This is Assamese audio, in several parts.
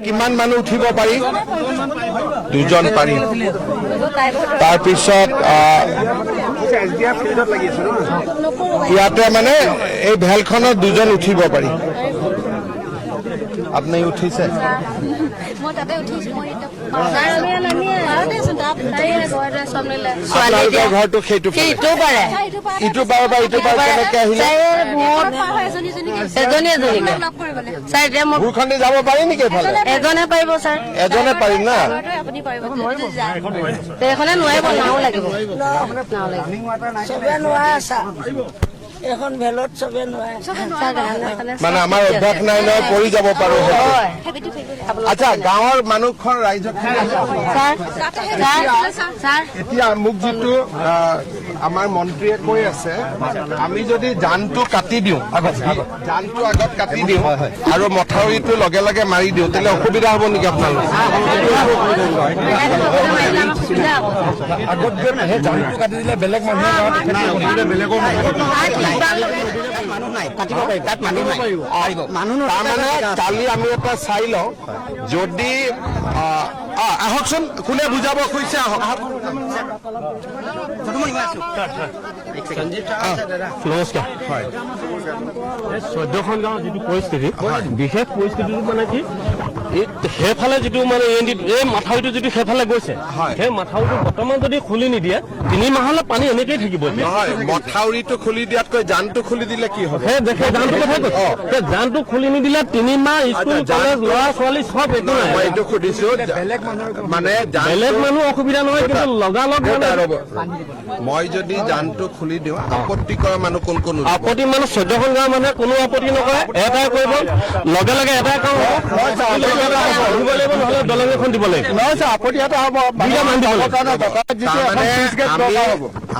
কিমান মানুহ উঠিব পাৰি? 2জন পাৰি। তাৰপিছত ইয়াতে মানে এই ভেলখনত 2জন উঠিব পাৰি। আপুনি উঠিছে? আপোনালোকৰ ঘৰটো সেইটো পাৰে, ইটো পাৰে বা ইটো পাৰে, কেনেকে আহিলে? ভূৰখণ্ডে যাব পাৰি নেকি এইফালে? এজনে পাৰিব ছাৰ, এজনে পাৰিম না? আপুনি পাৰিব এইখনে নোৱাৰিব, নাও লাগিব, চবে নোৱাৰে এখন ভেলত চবে নোৱাৰে, মানে আমাৰ অভ্যাস নাই নহয়, পৰি যাব পাৰো। আচ্ছা, গাঁৱৰ মানুহখন ৰাইজক এতিয়া মোক যিটো আমাৰ মন্ত্ৰীয়ে কৈ আছে, আমি যদি জানটো কাটি দিওঁ, জানটো আগত কাটি দিওঁ আৰু মথাউৰিটো লগে লগে মাৰি দিওঁ, তেতিয়াহ'লে অসুবিধা হ'ব নেকি আপোনালোকৰ? আগত সেই জানটো কাটি দিলে বেলেগ মানুহে বেলেগৰ তাৰমানে কালি আমি এটা চাই লওঁ, যদি আহকচোন, কোনে বুজাব খুজিছে আহক। নমস্কাৰ। হয়, 14খন গাঁৱৰ যিটো পৰিস্থিতি, বিশেষ পৰিস্থিতিটো মানে কি, সেইফালে যিটো মানে এই মাথাউৰিটো যিটো সেইফালে গৈছে, সেই মাথাউৰিটো বৰ্তমান যদি খুলি নিদিয়ে 3 মাহলৈ পানী এনেকেই থাকিব। নহয়, মথাউৰিটো খুলি দিয়াতকৈ জানটো খুলি দিলে কি হ'ব? সেই দেখে জানটো কথাই কৈছে, সেই জানটো খুলি নিদিলে 3 মাহ স্কুল কলেজ ল'ৰা ছোৱালী চব একো নাই। মই এইটো সুধিছো, মানে বেলেগ মানুহ অসুবিধা নহয়, কিন্তু লগালগ মই যদি জানটো খুলি দিওঁ, আপত্তি কৰা মানুহ কোন কোন? আপত্তি মানুহ 14খন গাঁৱৰ মানুহে কোনো আপত্তি নকৰে, এটাই কৰিব, লগে লগে এটাই কাম হ'ব, দিব লাগিব, নহ'লে দলং এখন দিব লাগিব। আপত্তি এটা হ'ব।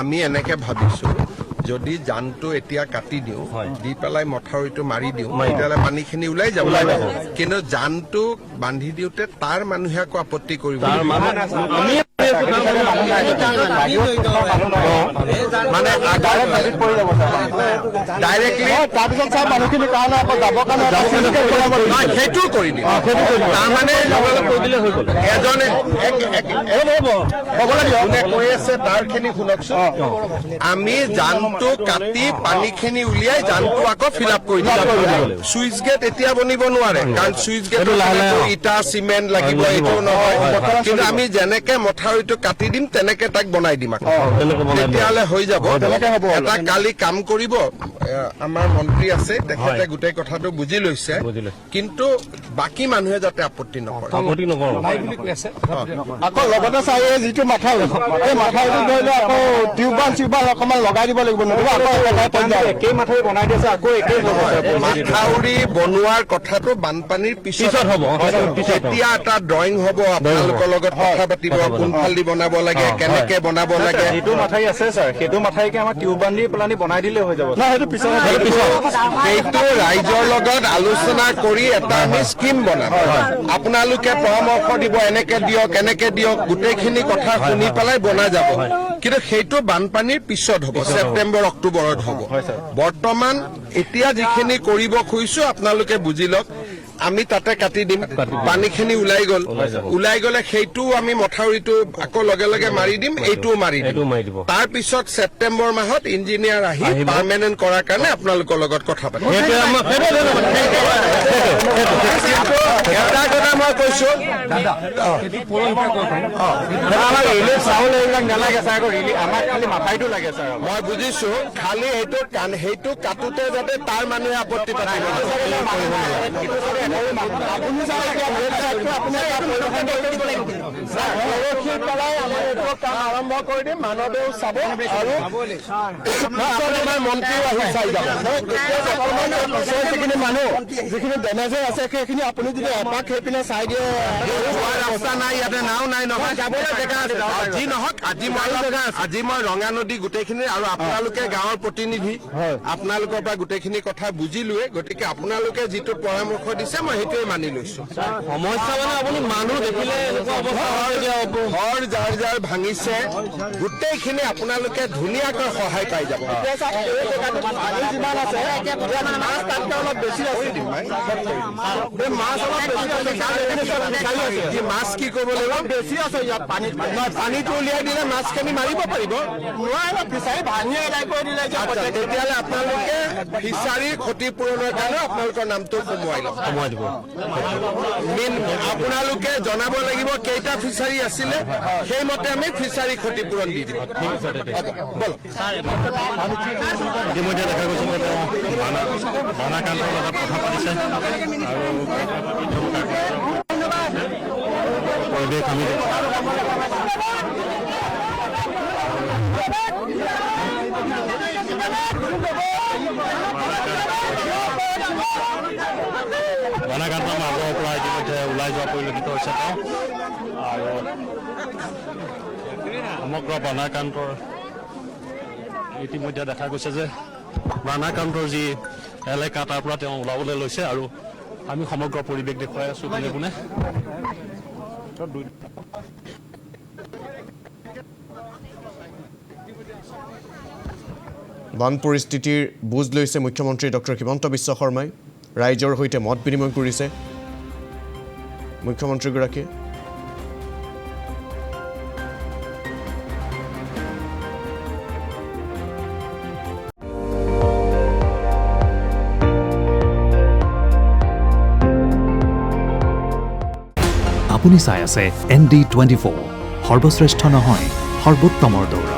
আমি এনেকে ভাবিছো, যদি জানটো এতিয়া কাটি দিওঁ, দি পেলাই মথাউৰিটো মাৰি দিওঁ, তেতিয়াহ'লে পানীখিনি ওলাই যাব। কিন্তু জানটো বান্ধি দিওঁতে তাৰ মানুহে আকৌ আপত্তি কৰিব, মানে ডাইৰেক্টলি তাৰপিছত চাই মানুহখিনিৰ কাৰণে আকৌ যাবৰ কাৰণে সেইটো কৰি দিওঁ। তাৰমানে এজনে কোনে কৈ আছে তাৰখিনি শুনকচোন, আমি জানটো কাটি পানীখিনি উলিয়াই জানটো আকৌ ফিল আপ কৰি দিম। চুইচ গেট এতিয়া বনিব নোৱাৰে, কাৰণ চুইচ গেট ইটা চিমেণ্ট লাগিব, এইটো নহয়। কিন্তু আমি যেনেকে মথাউৰিটো কাটি দিম তেনেকে তাক বনাই দিম, তেতিয়াহ'লে হৈ যাব। এটা কালি কাম কৰিব, আমাৰ মন্ত্ৰী আছে, তেখেতে গোটেই কথাটো বুজি লৈছে, কিন্তু বাকী মানুহে যাতে আপত্তি নকৰে। আকৌ লগতে চাই যিটো মাথাউৰি, এই মাথাউৰিটো ধৰি লওক আকৌ টিউবাল চিউবাল অকমান লগাই দিব লাগিব, একেই মাথাউৰি বনাই দিছে, আকৌ একেই মাথাউৰি বনোৱাৰ কথাটো বানপানীৰ পিছত হ'ব। তেতিয়া এটা ড্ৰয়িং হ'ব, আপোনালোকৰ লগত কথা পাতিব, কোনফালেদি বনাব লাগে, কেনেকে বনাব লাগে। যিটো মাথাউৰি আছে ছাৰ, সেইটো মাথাউৰিকে আমাৰ টিউব বান্ধি পেলানি বনাই দিলে হৈ যাব। সেইটো ৰাইজৰ লগত আলোচনা কৰি এটা আমি স্কিম বনাম, আপোনালোকে পৰামৰ্শ দিব, এনেকে দিয়ক এনেকে দিয়ক, গোটেইখিনি কথা শুনি পেলাই বনাই যাব। কিন্তু সেইটো বানপানীৰ পিছত হ'ব, ছেপ্টেম্বৰ অক্টোবৰত হ'ব। বৰ্তমান এতিয়া যিখিনি কৰিব খুজিছো আপোনালোকে বুজি লওক, আমি তাতে কাটি দিম, পানীখিনি ওলাই গ'লে সেইটোও আমি মথাউৰিটো আকৌ লগে লগে মাৰি দিম, এইটোও মাৰি দিম। তাৰ পিছত ছেপ্টেম্বৰ মাহত ইঞ্জিনিয়াৰ আহি পাৰ্মানেণ্ট কৰাৰ কাৰণে আপোনালোকৰ লগত কথা পাতিম। এটা কথা মই কৈছো, চাউল এইবিলাক নালাগে ছাৰ, আমাক খালি মাথাউৰিটো লাগে ছাৰ। মই বুজিছো, খালি সেইটো কাটোতে যাতে তাৰ মানুহে আপত্তি পাতিব। আৰম্ভ কৰি দিম, মানৱেও চাব আৰু আমাৰ মন্ত্ৰীও আহি চাই যাব। যিখিনি মানুহ যিখিনি ডেমেজৰ আছে সেইখিনি আপুনি যদি এপাক সেইপিনে চাই দিয়ে, ৰাস্তা নাই, ইয়াতে নাও নাই, নহয় যাবলৈ জেগা আছে। যি নহওক, আজি মই ৰঙা নদী গোটেইখিনি আৰু আপোনালোকে গাঁৱৰ প্ৰতিনিধি, আপোনালোকৰ পৰা গোটেইখিনি কথা বুজিলোৱে, গতিকে আপোনালোকে যিটো পৰামৰ্শ দিছে মই সেইটোৱে মানি লৈছো। সমস্যা মানে আপুনি মানুহ দেখিলে এনেকুৱা অৱস্থা হয় যে ঘৰ যাৰ যাৰ ভাঙিছে গোটেইখিনি আপোনালোকে ধুনীয়াকৈ সহায় পাই যাব। যিমান আছে মাছ তাতকৈ অলপ বেছি আছে মাছ অলপ বেছি আছে কি মাছ কি কৰিব লাগিব? বেছি আছে ইয়াত পানীত পানীটো উলিয়াই দিলে মাছখিনি মাৰিব পাৰিব। নোৱাৰে ফিচাৰী ভাঙি এদাই কৰি দিলে তেতিয়াহ'লে আপোনালোকে ফিচাৰীৰ ক্ষতিপূৰণৰ কাৰণে আপোনালোকৰ নামটো সোমোৱাই ল'ব। সময় দিব। আপোনালোকে জনাব লাগিব কেইটা ফিচাৰী আছিলে, সেইমতে আমি ফিচাৰী ক্ষতিপূৰণ দি দিম। ইতিমধ্যে দেখা গৈছে যে তেওঁ বানাকান্তৰ লগত কথা পাতিছে আৰু পৰিৱেশ আমি বানাকান্তৰ মাজৰ পৰা ইতিমধ্যে ওলাই যোৱা পৰিলক্ষিত হৈছে তেওঁ আৰু সমগ্ৰ বানাকান্তৰ ইতিমধ্যে দেখা গৈছে যে বানাকান্তৰ যি এলেকা তাৰ পৰা তেওঁ ওলাবলৈ লৈছে আৰু আমি সমগ্ৰ পৰিৱেশ দেখুৱাই আছো কোনে কোনে। বান পৰিস্থিতিৰ বুজ লৈছে মুখ্যমন্ত্ৰী ডক্টৰ হিমন্ত বিশ্ব শৰ্মাই। ৰাইজৰ সৈতে মত বিনিময় কৰিছে মুখ্যমন্ত্ৰীগৰাকীয়ে। আপুনি চাই আছে ND24 সৰ্বশ্ৰেষ্ঠ নহয় সৰ্বোত্তমৰ দৌৰ।